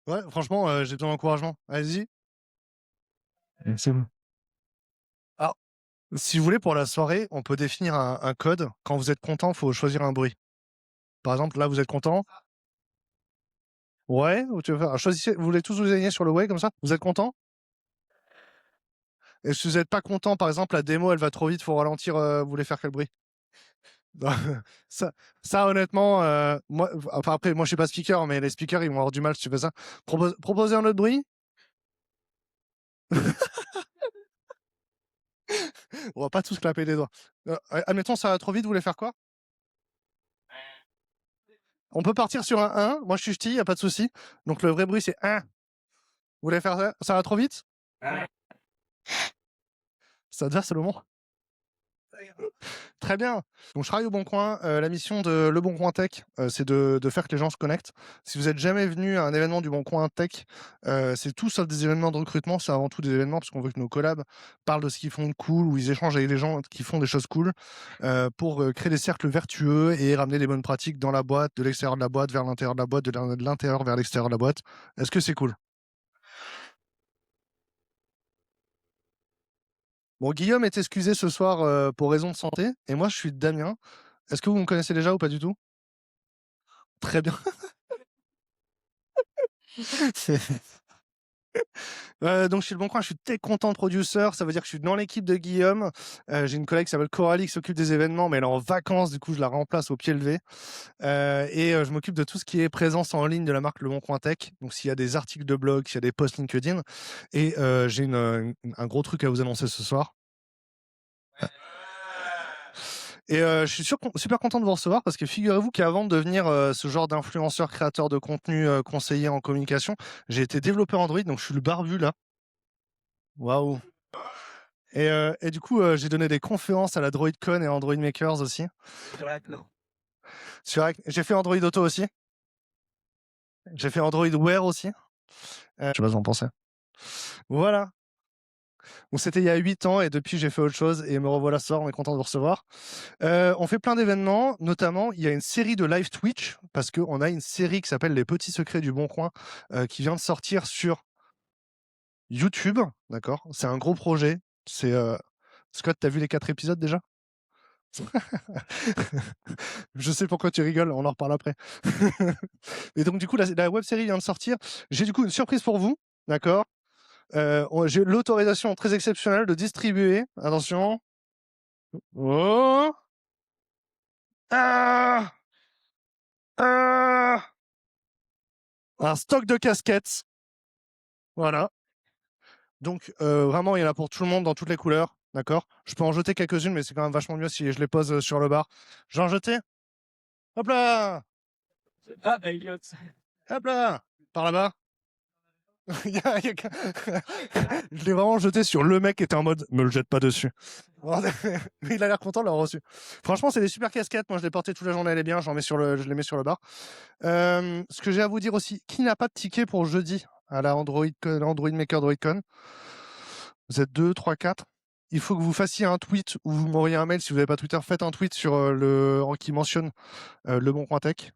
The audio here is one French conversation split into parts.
Ouais, franchement, j'ai besoin d'encouragement. Allez-y. C'est bon. Alors, si vous voulez, pour la soirée, on peut définir un code. Quand vous êtes content, il faut choisir un bruit. Par exemple, là, vous êtes content? Ouais, ou tu veux faire choisissez, vous voulez tous vous aligner sur le ouais comme ça? Vous êtes content? Et si vous êtes pas content, par exemple, la démo, elle va trop vite, faut ralentir, vous voulez faire quel bruit? Ça ça honnêtement, moi enfin après, moi je suis pas speaker, mais les speakers, ils vont avoir du mal si tu fais ça. Proposez un autre bruit? On va pas tous clapper des doigts. Admettons, ça va trop vite, vous voulez faire quoi? On peut partir sur un 1. Moi, je suis ch'ti, y a pas de souci. Donc le vrai bruit, c'est 1. Vous voulez faire ça? Ça va trop vite? Ça te va, Salomon? Très bien. Donc je travaille au Bon Coin. La mission de Le Bon Coin Tech, c'est de faire que les gens se connectent. Si vous êtes jamais venu à un événement du Bon Coin Tech, c'est tout sauf des événements de recrutement, c'est avant tout des événements parce qu'on veut que nos collabs parlent de ce qu'ils font de cool, ou ils échangent avec les gens qui font des choses cool, pour créer des cercles vertueux et ramener les bonnes pratiques dans la boîte, de l'extérieur de la boîte vers l'intérieur de la boîte, de l'intérieur vers l'extérieur de la boîte. Est-ce que c'est cool? Bon, Guillaume est excusé ce soir pour raison de santé, et moi je suis Damien. Est-ce que vous me connaissez déjà ou pas du tout? Très bien. Donc je suis Le Bon Coin, je suis tech content producer, ça veut dire que je suis dans l'équipe de Guillaume. J'ai une collègue qui s'appelle Coralie qui s'occupe des événements, mais elle est en vacances, du coup je la remplace au pied levé. Je m'occupe de tout ce qui est présence en ligne de la marque Le Bon Coin Tech. Donc s'il y a des articles de blog, s'il y a des posts LinkedIn. Et j'ai un gros truc à vous annoncer ce soir. Et je suis super content de vous recevoir parce que figurez-vous qu'avant de devenir ce genre d'influenceur, créateur de contenu, conseiller en communication, j'ai été développeur Android, donc je suis le barbu là. Waouh. Et du coup, j'ai donné des conférences à la DroidCon et Android Makers aussi. J'ai fait Android Auto aussi. J'ai fait Android Wear aussi. Je sais pas ce que vous en pensez. Voilà. Donc c'était il y a 8 ans et depuis j'ai fait autre chose et me revoilà ce soir, on est content de vous recevoir. On fait plein d'événements, notamment il y a une série de live Twitch parce qu'on a une série qui s'appelle Les Petits Secrets du Bon Coin qui vient de sortir sur YouTube, d'accord? C'est un gros projet. Scott, t'as vu les 4 épisodes déjà? Je sais pourquoi tu rigoles, on en reparle après. Et donc du coup, la web série vient de sortir. J'ai du coup une surprise pour vous, d'accord? J'ai l'autorisation très exceptionnelle de distribuer, attention, oh, ah, ah, un stock de casquettes. Voilà. Donc vraiment, il y en a pour tout le monde dans toutes les couleurs, d'accord? Je peux en jeter quelques-unes, mais c'est quand même vachement mieux si je les pose sur le bar. J'en jeté? Hop là! Ah, Elliot. Hop là! Par là-bas. Je l'ai vraiment jeté sur le mec qui était en mode me le jette pas dessus. Il a l'air content de l'avoir reçu. Franchement, c'est des super casquettes. Moi, je les portais toute la journée, elle est bien. Je les mets sur le bar. Ce que j'ai à vous dire aussi, qui n'a pas de ticket pour jeudi à la Android Maker DroidCon? Vous êtes 2, 3, 4. Il faut que vous fassiez un tweet ou vous m'envoyez un mail si vous n'avez pas Twitter. Faites un tweet sur qui mentionne Le Bon Coin Tech.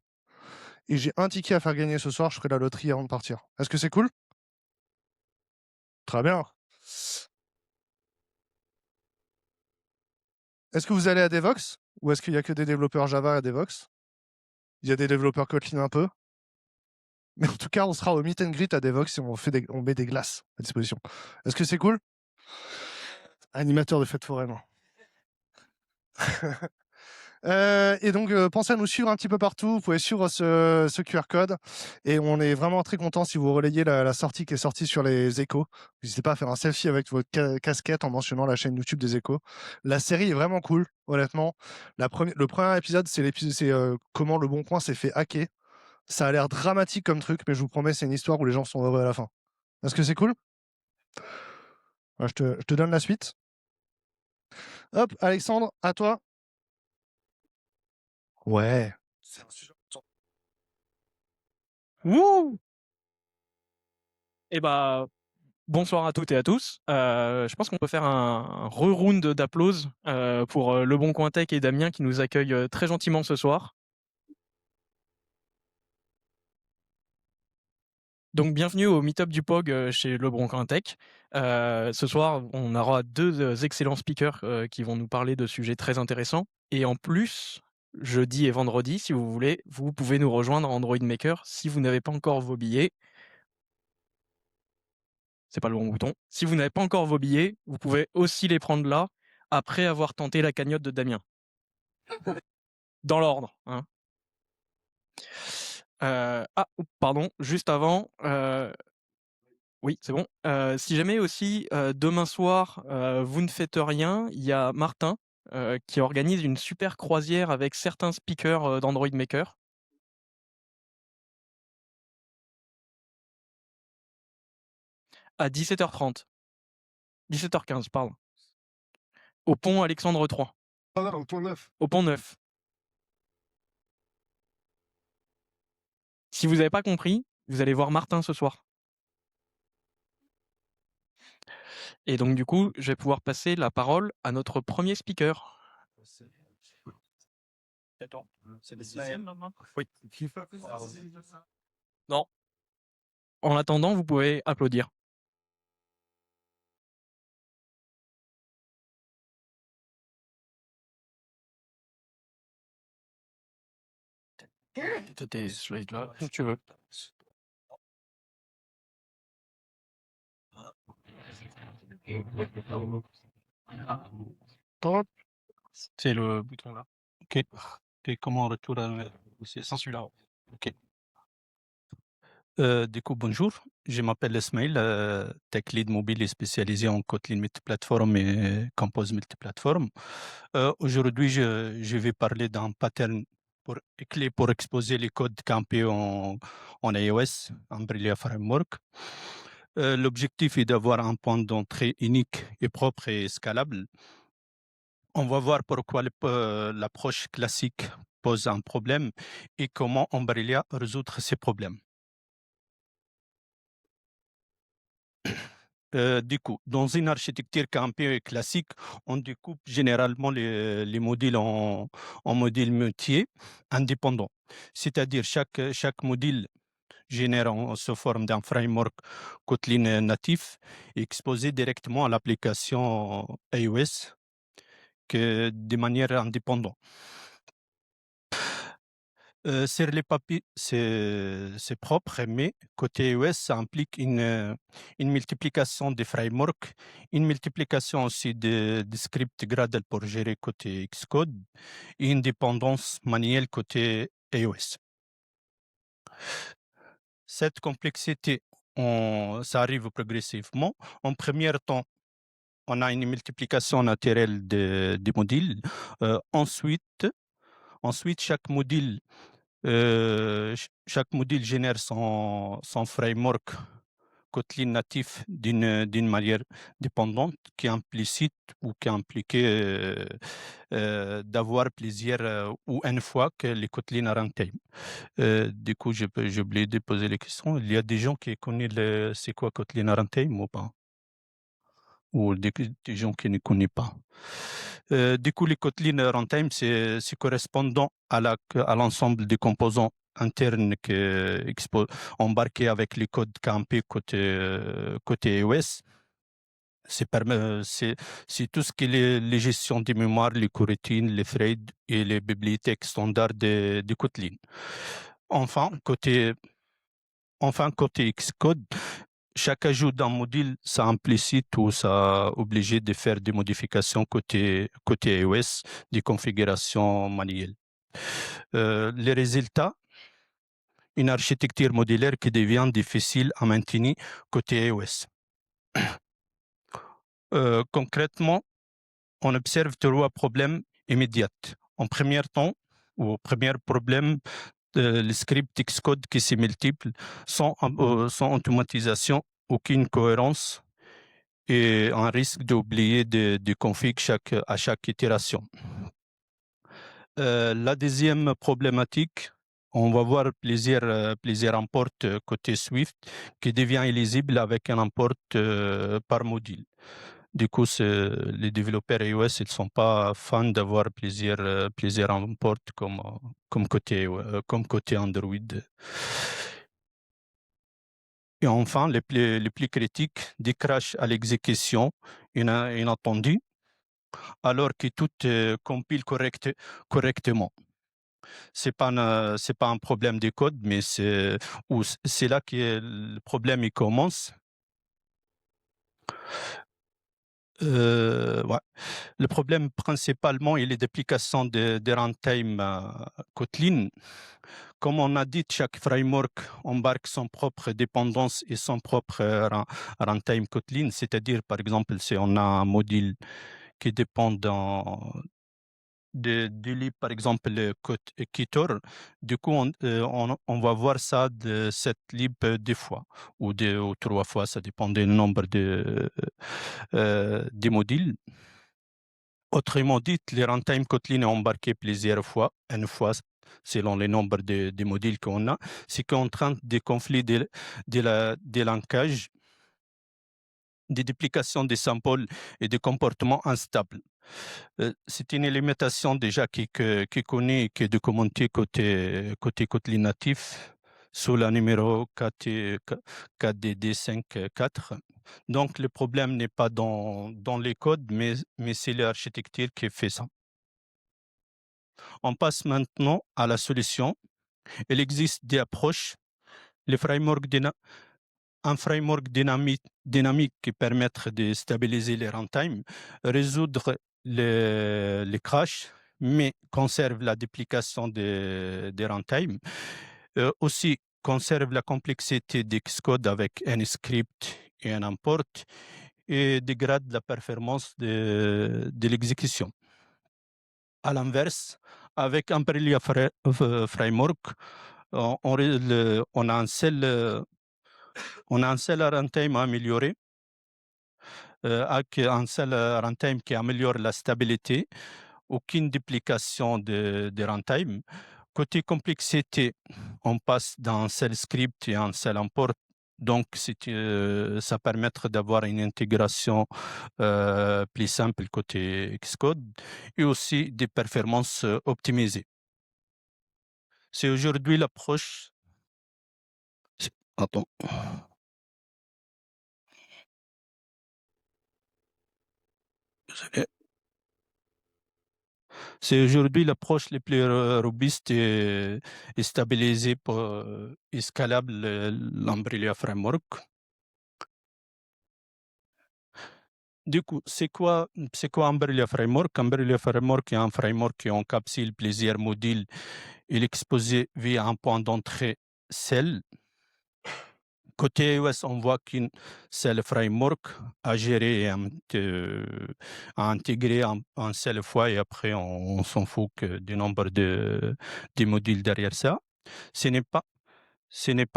Et j'ai un ticket à faire gagner ce soir. Je ferai la loterie avant de partir. Est-ce que c'est cool? Très bien. Est-ce que vous allez à Devox? Ou est-ce qu'il y a que des développeurs Java à Devox? Il y a des développeurs Kotlin un peu. Mais en tout cas, on sera au meet and greet à Devox et on met des glaces à disposition. Est-ce que c'est cool? Animateur de fête foraine. Et donc, pensez à nous suivre un petit peu partout. Vous pouvez suivre ce QR code. Et on est vraiment très content si vous relayez la sortie qui est sortie sur les échos. N'hésitez pas à faire un selfie avec votre casquette en mentionnant la chaîne YouTube des échos. La série est vraiment cool, honnêtement. Le premier épisode, c'est comment Le Bon Coin s'est fait hacker. Ça a l'air dramatique comme truc, mais je vous promets, c'est une histoire où les gens sont heureux à la fin. Est-ce que c'est cool? Ouais, je te donne la suite. Hop, Alexandre, à toi. Ouais. C'est un sujet important. Wouh! Eh bah, bonsoir à toutes et à tous. Je pense qu'on peut faire un re-round d'applause pour Le Bon Coin Tech et Damien qui nous accueillent très gentiment ce soir. Donc bienvenue au meet-up du POG chez Lebron Tech. Ce soir, on aura deux excellents speakers qui vont nous parler de sujets très intéressants. Et en plus, jeudi et vendredi, si vous voulez, vous pouvez nous rejoindre à Android Maker si vous n'avez pas encore vos billets. C'est pas le bon bouton. Si vous n'avez pas encore vos billets, vous pouvez aussi les prendre là, après avoir tenté la cagnotte de Damien. Dans l'ordre, hein. Pardon, juste avant, oui, c'est bon. Si jamais aussi, demain soir, vous ne faites rien, il y a Martin, qui organise une super croisière avec certains speakers, d'Android Maker. À 17h30. 17h15, pardon. Au pont Alexandre III. Ah non, au Pont Neuf. Au pont Neuf. Si vous n'avez pas compris, vous allez voir Martin ce soir. Et donc du coup, je vais pouvoir passer la parole à notre premier speaker. Attends, c'est le 6e maintenant ? Oui. Non. En attendant, vous pouvez applaudir. Tes slides là, si tu veux. C'est le bouton là. Ok. Et comment on retourne c'est sans celui-là. Ok. Du coup, bonjour. Je m'appelle Ismail, tech lead mobile et spécialisé en Kotlin multiplateforme et Compose multiplateforme. Aujourd'hui, je vais parler d'un pattern clé pour exposer les codes campés en iOS, Umbrella Framework. L'objectif est d'avoir un point d'entrée unique et propre et scalable. On va voir pourquoi l'approche classique pose un problème et comment Umbrella résoudre ces problèmes. Du coup, dans une architecture campée classique, on découpe généralement les modules en modules métiers indépendants. C'est-à-dire chaque module génère sous forme d'un framework Kotlin natif exposé directement à l'application iOS de manière indépendante. Sur les papiers, c'est propre, mais côté iOS, ça implique une multiplication des frameworks, une multiplication aussi de scripts Gradle pour gérer côté Xcode et une dépendance manuelle côté iOS. Cette complexité, ça arrive progressivement. En premier temps, on a une multiplication naturelle des modules. Ensuite, chaque module chaque module génère son framework Kotlin natif d'une manière dépendante qui implicite ou qui implique d'avoir plusieurs ou une fois que les Kotlin runtime. Du coup, j'ai oublié de poser les questions. Il y a des gens qui connaissent c'est quoi Kotlin runtime ou pas? Ou des gens qui ne connaissent pas. Du coup, les Kotlin runtime, c'est correspondant à l'ensemble des composants internes embarqués avec les codes campés côté iOS. C'est tout ce qui est les gestions des mémoires, les coroutines, les threads et les bibliothèques standards de Kotlin. Enfin, côté Xcode, chaque ajout d'un module, ça implicite ou ça obligé de faire des modifications côté iOS, des configurations manuelles. Les résultats, une architecture modulaire qui devient difficile à maintenir côté iOS. Concrètement, on observe trois problèmes immédiats. En premier temps, ou au premier problème, les scripts Xcode qui se multiplient sans automatisation, aucune cohérence et un risque d'oublier de config à chaque itération. La deuxième problématique, on va voir plusieurs imports côté Swift qui devient illisible avec un import par module. Du coup, les développeurs iOS, ils ne sont pas fans d'avoir plusieurs imports comme côté Android. Et enfin, les plus critiques, des crashs à l'exécution inattendus, alors que tout compile correctement. C'est pas un problème de code, mais c'est là que le problème il commence. Ouais. Le problème principalement, il est d'application de runtime Kotlin. Comme on a dit, chaque framework embarque son propre dépendance et son propre runtime Kotlin. C'est-à-dire, par exemple, si on a un module qui dépend du lib, par exemple, le Kitor, du coup, on va voir ça de cette lib deux fois ou trois fois, ça dépend du nombre des modules. Autrement dit, les runtime Kotlin est embarqué plusieurs fois, une fois selon le nombre de modules qu'on a, c'est qu'on train des conflits de langage, des duplications des samples et des comportements instables. C'est une limitation déjà qui est connue et qui est documentée côté Kotlin natif sous la numéro 4DD54. Donc, le problème n'est pas dans les codes, mais c'est l'architecture qui fait ça. On passe maintenant à la solution. Il existe des approches. Un framework dynamique qui permet de stabiliser les runtime, résoudre les crashs, mais conserve la duplication des runtime. Aussi, conserve la complexité d'Xcode avec un script et un import et dégrade la performance de l'exécution. À l'inverse, avec Umbrella Framework, on a un seul runtime amélioré, avec un seul runtime qui améliore la stabilité, aucune duplication de runtime. Côté complexité, on passe d'un seul script et un seul import. Donc, ça permet d'avoir une intégration plus simple côté Xcode et aussi des performances optimisées. C'est aujourd'hui l'approche. Attends. Désolé. C'est aujourd'hui l'approche la plus robuste et stabilisée et scalable, l'Umbrella Framework. Du coup, c'est quoi Umbrella Framework? Umbrella Framework est un framework qui encapsule plusieurs modules et l'exposé via un point d'entrée seul. Côté iOS, on voit qu'une seule framework à gérer et à intégrer en seule fois et après on s'en fout que du nombre de modules derrière ça. Ce n'est pas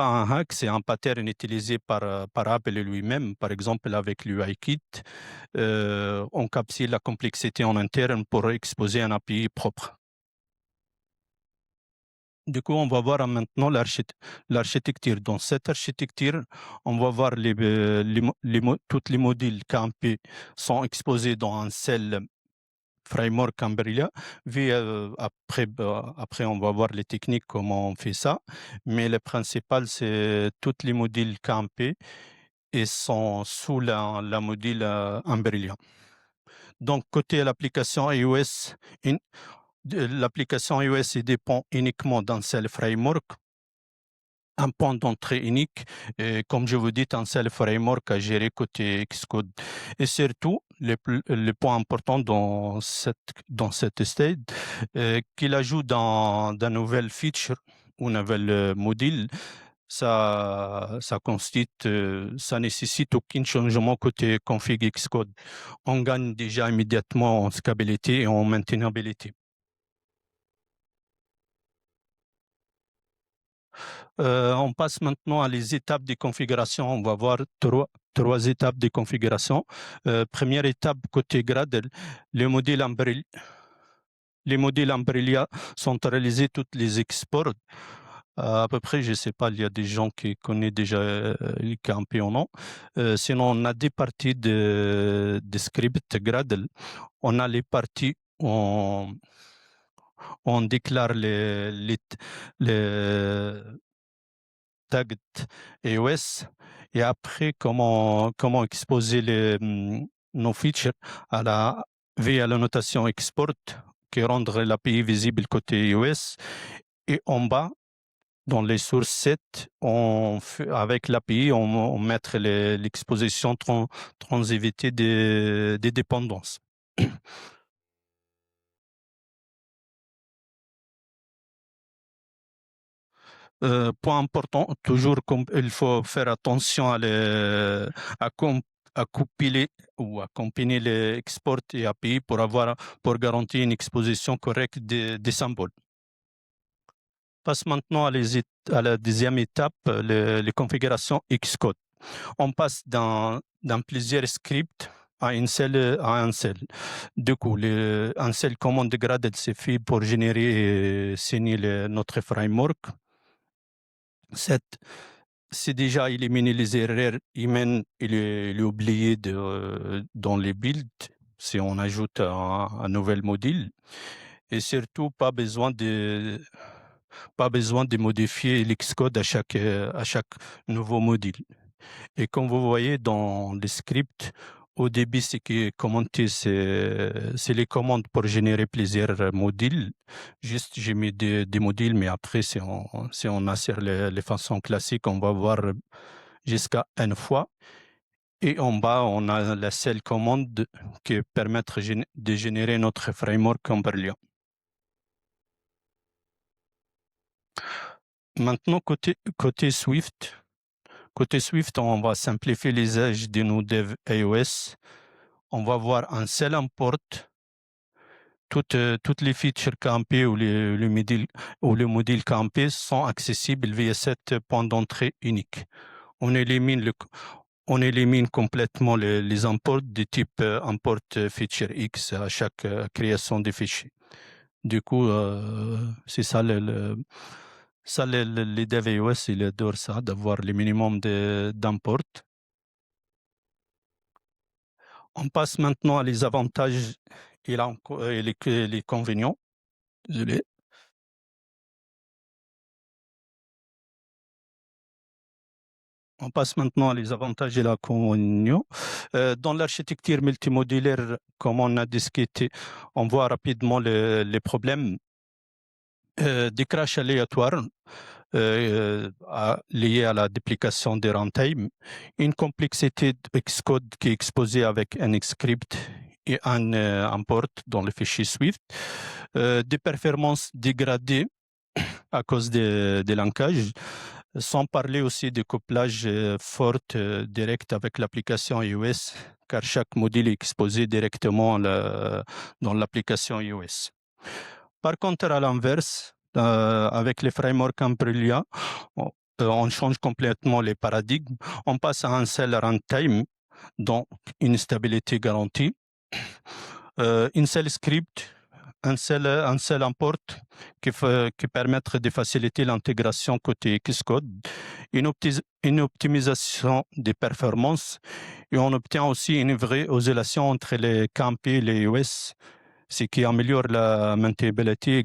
un hack, c'est un pattern utilisé par Apple lui-même. Par exemple, avec l'UIKit, on capsule la complexité en interne pour exposer un API propre. Du coup, on va voir maintenant l'architecture. Dans cette architecture, on va voir tous les modules KMP sont exposés dans un seul framework Umbrella. Après, on va voir les techniques, comment on fait ça. Mais le principal, c'est tous les modules KMP et sont sous la module Umbrella. Donc, côté l'application iOS, l'application iOS dépend uniquement d'un seul framework, un point d'entrée unique, et comme je vous dis, un seul framework à gérer côté Xcode. Et surtout, le point important dans cette stage, qu'il ajoute dans de nouvelles features ou nouvelles modules, ça nécessite aucun changement côté config Xcode. On gagne déjà immédiatement en scalabilité et en maintenabilité. On passe maintenant à les étapes de configuration. On va voir trois étapes de configuration. Première étape côté Gradle, les modules Umbrella sont réalisés toutes les exports. À peu près, je ne sais pas, il y a des gens qui connaissent déjà les KMP ou non. Sinon, on a des parties de script Gradle. On a les parties où on déclare les tagged iOS et après comment exposer nos features via la notation export qui rendrait l'API visible côté iOS et en bas dans les sources 7, avec l'API, on mettre l'exposition transitivité des dépendances. Point important, toujours il faut faire attention à compiler ou à combiner les exports et API pour garantir une exposition correcte des symboles. Passe maintenant à la deuxième étape, les configurations Xcode. On passe dans plusieurs scripts à un seul. Du coup, un seul commande graded c'est fait pour générer et signer notre framework. C'est déjà éliminer les erreurs humaines et les oublier dans les builds si on ajoute un nouvel module. Et surtout, pas besoin de modifier l'Xcode à chaque nouveau module. Et comme vous voyez dans les scripts, au début, ce qui est commenté, c'est les commandes pour générer plusieurs modules. Juste, j'ai mis des modules, mais après, si on insère les façons classiques, on va voir jusqu'à une fois. Et en bas, on a la seule commande qui permet de générer notre framework Umbrella. Maintenant, côté Swift, on va simplifier l'usage de nos devs iOS. On va voir un seul import. Toutes les features campées ou le module campé sont accessibles via cette point d'entrée unique. On élimine complètement les imports de type import feature X à chaque création de fichiers. Du coup, c'est ça les devs iOS, ils adorent ça, d'avoir le minimum d'import. On passe maintenant à les avantages et les inconvénients. Désolé. On passe maintenant à les avantages et les inconvénients. Dans l'architecture multimodulaire, comme on a discuté, on voit rapidement les problèmes des crashs aléatoires liés à la duplication des runtime, une complexité Xcode qui est exposée avec un script et un import dans le fichier Swift, des performances dégradées à cause des langages, sans parler aussi de couplage fort direct avec l'application iOS, car chaque module est exposé directement dans l'application iOS. Par contre, à l'inverse, avec les frameworks Umbrella, on change complètement les paradigmes. On passe à un seul runtime, donc une stabilité garantie, une seule script, un seul import qui permettra de faciliter l'intégration côté Xcode, une optimisation des performances, et on obtient aussi une vraie oscillation entre les campés et les iOS, ce qui améliore la maintenabilité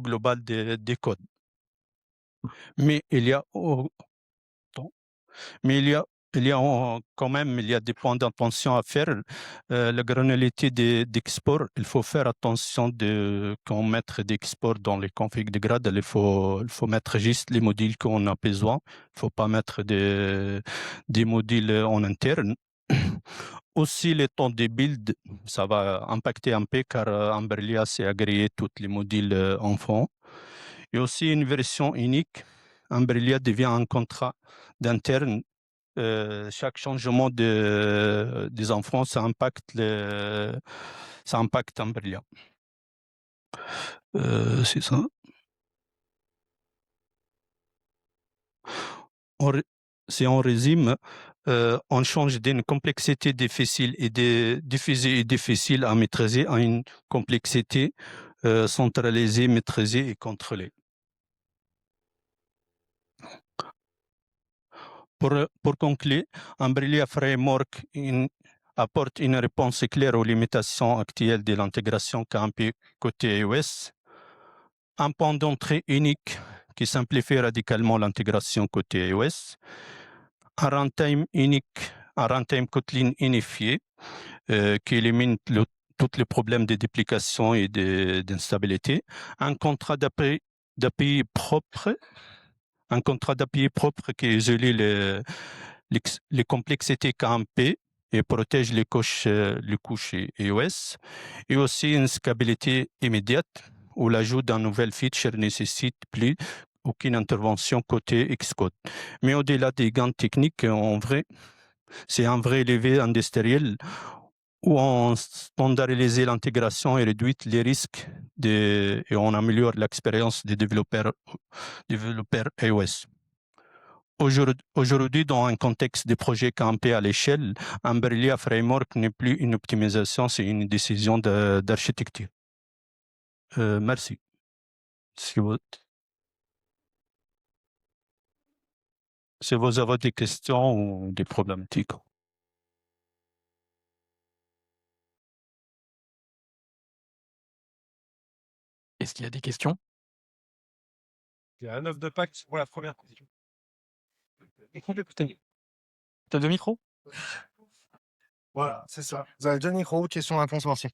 globale des codes. Mais il y a quand même des points d'attention à faire. La granularité d'export, il faut faire attention quand on met d'export dans les configs de grade, il faut mettre juste les modules qu'on a besoin. Il ne faut pas mettre des modules en interne. Aussi, le temps de build, ça va impacter un peu car Umbrella s'est agréé tous les modules enfants. Et aussi une version unique. Umbrella devient un contrat d'interne. Chaque changement des enfants, ça impacte Umbrella. C'est ça. Si on résume, on change d'une complexité difficile et diffusée et difficile à maîtriser à une complexité centralisée, maîtrisée et contrôlée. Pour conclure, Umbrella Framework apporte une réponse claire aux limitations actuelles de l'intégration campée côté iOS, un point d'entrée unique qui simplifie radicalement l'intégration côté iOS, un runtime unique, un runtime Kotlin unifié qui élimine tous les problèmes de duplication et d'instabilité, un contrat d'API propre, qui isolé les complexités KMP et protège les couches iOS, et aussi une scalabilité immédiate où l'ajout d'un nouvel feature nécessite plus aucune intervention côté Xcode. Mais au-delà des gains techniques, en vrai, c'est un vrai levier industriel où on standardise l'intégration et réduit les risques et on améliore l'expérience des développeurs iOS. Aujourd'hui, dans un contexte de projet campé à l'échelle, Umbrella Framework n'est plus une optimisation, c'est une décision d'architecture. Merci. Si vous avez des questions ou des problématiques. Est-ce qu'il y a des questions? Il y a un œuf de Pâques pour la première question. T'as deux micros? Voilà, c'est ça. Vous avez deux micros, question-réponse, merci.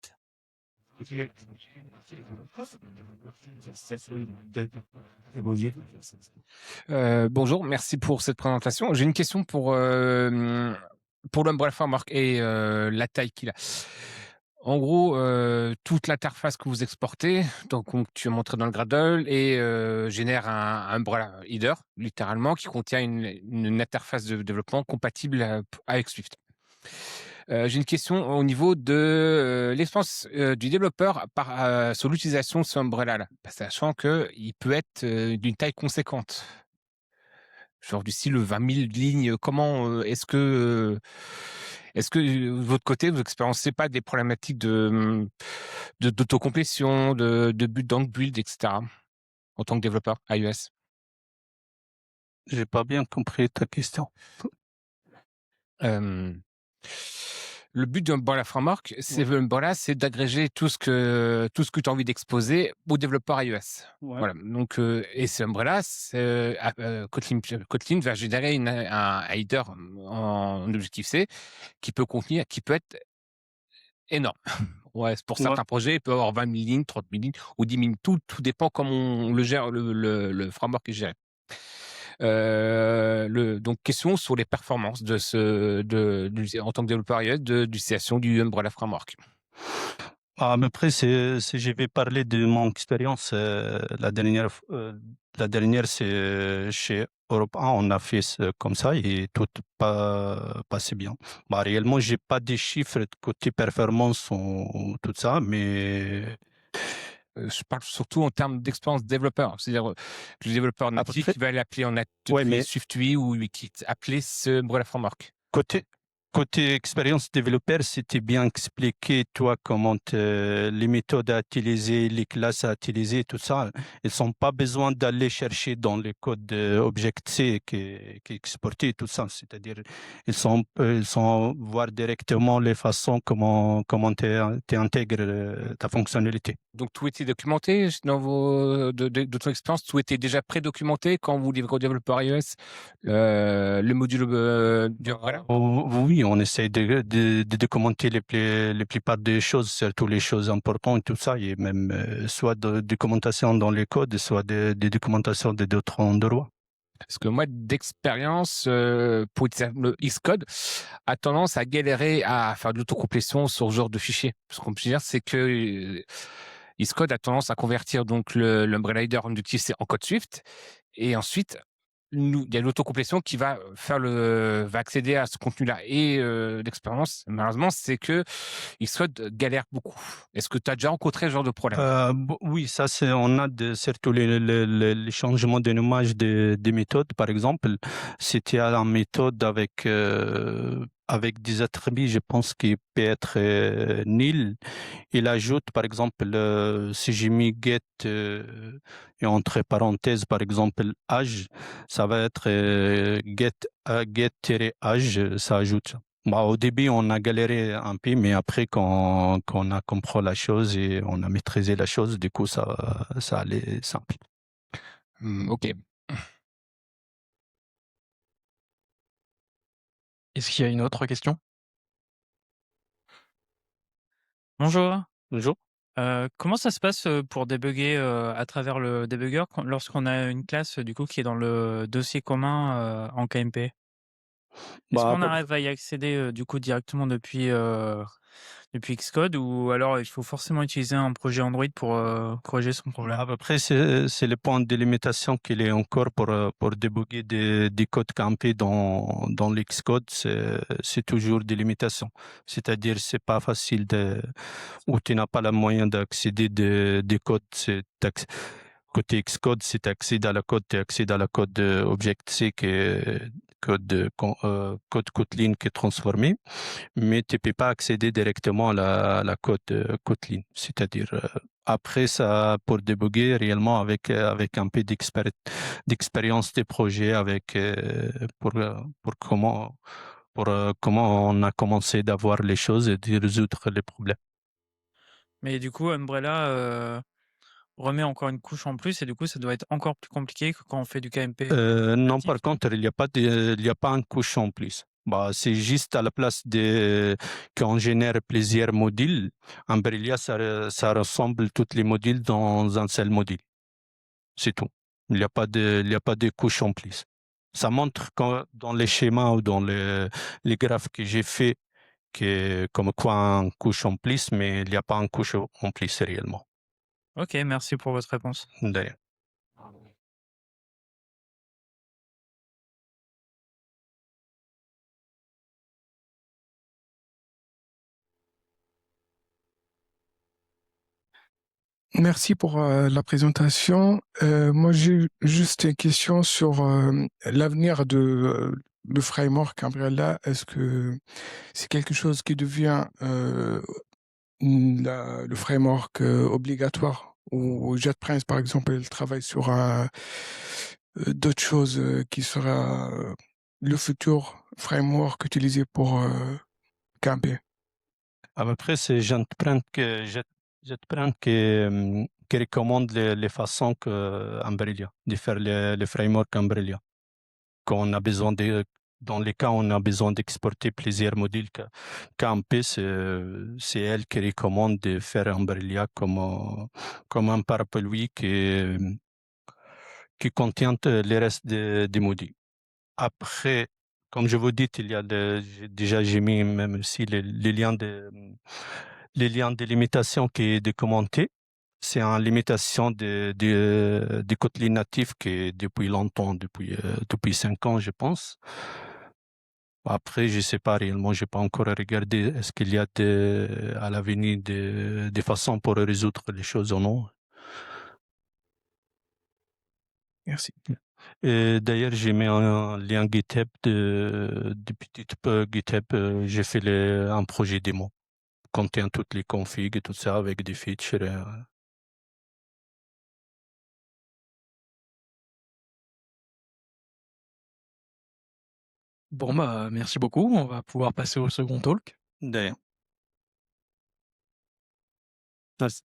Bonjour, merci pour cette présentation. J'ai une question pour l'Umbrella Framework et la taille qu'il a. En gros, toute l'interface que vous exportez, donc tu as montré dans le Gradle, et génère un Umbrella Header, littéralement, qui contient une interface de développement compatible avec Swift. J'ai une question au niveau de l'expérience du développeur sur l'utilisation de ce Umbrella-là, sachant qu'il peut être d'une taille conséquente. Genre du style 20 000 lignes. Comment est-ce que de votre côté, vous n'expériencez pas des problématiques d'autocomplétion, de build, etc. en tant que développeur iOS? J'ai pas bien compris ta question. Le but d'un Umbrella Framework, c'est d'agréger tout ce que tu as envie d'exposer aux développeurs iOS. Ouais. Voilà. Donc, et ce Umbrella, Kotlin va générer un header en Objective-C qui peut être énorme. Ouais, pour certains projets, il peut avoir 20 000 lignes, 30 000 lignes ou 10 000. Tout dépend comment on le gère, le framework est géré. Donc, question sur les performances en tant que développeur iOS d'utilisation du Umbrella Framework. Mais après, si je vais parler de mon expérience, la dernière c'est chez Europe 1, on a fait comme ça et tout passait bien. Réellement, j'ai pas des chiffres de côté performance ou tout ça, mais je parle surtout en termes d'expérience développeur, c'est-à-dire le développeur natif qui va l'appeler en SwiftUI ou qui appelait ce Umbrella Framework. Côté expérience développeur, c'était bien expliqué, toi, comment les méthodes à utiliser, les classes à utiliser, tout ça. Ils n'ont pas besoin d'aller chercher dans le code Objective-C qui est exporté, tout ça. C'est-à-dire, ils sont voir directement les façons comment tu intègres ta fonctionnalité. Donc, tout était documenté dans de ton expérience, tout était déjà pré-documenté quand vous livrez au développeur iOS le module du Umbrella? Oui, on essaie de documenter les plupart des choses, surtout les choses importantes et tout ça, et même soit de documentation dans les codes, soit de documentation de d'autres endroits. Parce que moi, d'expérience, pour utiliser le Xcode, a tendance à galérer à faire de l'autocomplétion sur ce genre de fichier. Ce qu'on peut dire, c'est que Xcode a tendance à convertir donc l'Umbrella Header Objective-C en code Swift, et ensuite, il y a l'autocomplétion qui va accéder à ce contenu-là. Et l'expérience, malheureusement, c'est que Xcode galère beaucoup. Est-ce que tu as déjà rencontré ce genre de problème? Oui, ça, on a surtout les changements de nommage des méthodes. Par exemple, c'était une méthode avec des attributs, je pense, qui peut être nil. Il ajoute, par exemple, si j'ai mis get et entre parenthèses, par exemple, âge, ça va être get-âge, ça ajoute. Au début, on a galéré un peu, mais après, quand on a compris la chose et on a maîtrisé la chose, du coup, ça allait simple. Ok. Est-ce qu'il y a une autre question? Bonjour. Bonjour. Comment ça se passe, pour débugger, à travers le débugger lorsqu'on a une classe, du coup, qui est dans le dossier commun, en KMP? Est-ce Bah, qu'on arrive à y accéder, du coup, directement depuis Xcode ou alors il faut forcément utiliser un projet Android pour, corriger son problème? à peu près, c'est le point de limitation qu'il est encore pour débugger des codes campés dans l'Xcode, c'est toujours des limitations. C'est-à-dire, c'est pas facile ou tu n'as pas le moyen d'accéder des codes, côté Xcode, si tu accèdes à la code, tu accèdes à la code Object-C qui est code Kotlin qui est transformé, mais tu peux pas accéder directement à la code Kotlin. C'est-à-dire, après ça, pour débugger réellement avec un peu d'expérience des projets, pour comment on a commencé d'avoir les choses et de résoudre les problèmes. Mais du coup, Umbrella, remet encore une couche en plus et du coup, ça doit être encore plus compliqué que quand on fait du KMP. Non, natif. par contre, il n'y a pas un couche en plus. Bah, c'est juste à la place qu'on génère plusieurs modules. Umbrella, ça rassemble tous les modules dans un seul module. C'est tout. Il n'y a pas de couche en plus. Ça montre dans les schémas ou dans les graphes que j'ai fait comme quoi un couche en plus, mais il n'y a pas un couche en plus réellement. OK, merci pour votre réponse. D'ailleurs. Merci pour la présentation. Moi, j'ai juste une question sur l'avenir de framework Umbrella. Est-ce que c'est quelque chose qui devient le framework obligatoire ou JetBrains, par exemple, elle travaille sur d'autres choses qui sera le futur framework utilisé pour camper? À peu près, c'est JetBrains qui recommande les façons que Umbrella, de faire le framework Umbrella. Dans les cas où on a besoin d'exporter plusieurs modules KMP, c'est elle qui recommande de faire Umbrella comme un parapluie qui contient les restes des modules. Après, comme je vous dis, j'ai mis même aussi les liens de limitation qui est documenté. C'est une limitation de Kotlin natif qui est depuis longtemps, depuis 5 ans, je pense. Après, je sais pas réellement, j'ai pas encore regardé. Est-ce qu'il y a à l'avenir des façons pour résoudre les choses ou non? Merci. Et d'ailleurs, j'ai mis un lien GitHub de petite GitHub. J'ai fait un projet démo, contient toutes les configs et tout ça avec des features. Bon, bah, merci beaucoup. On va pouvoir passer au second talk. D'ailleurs. Merci.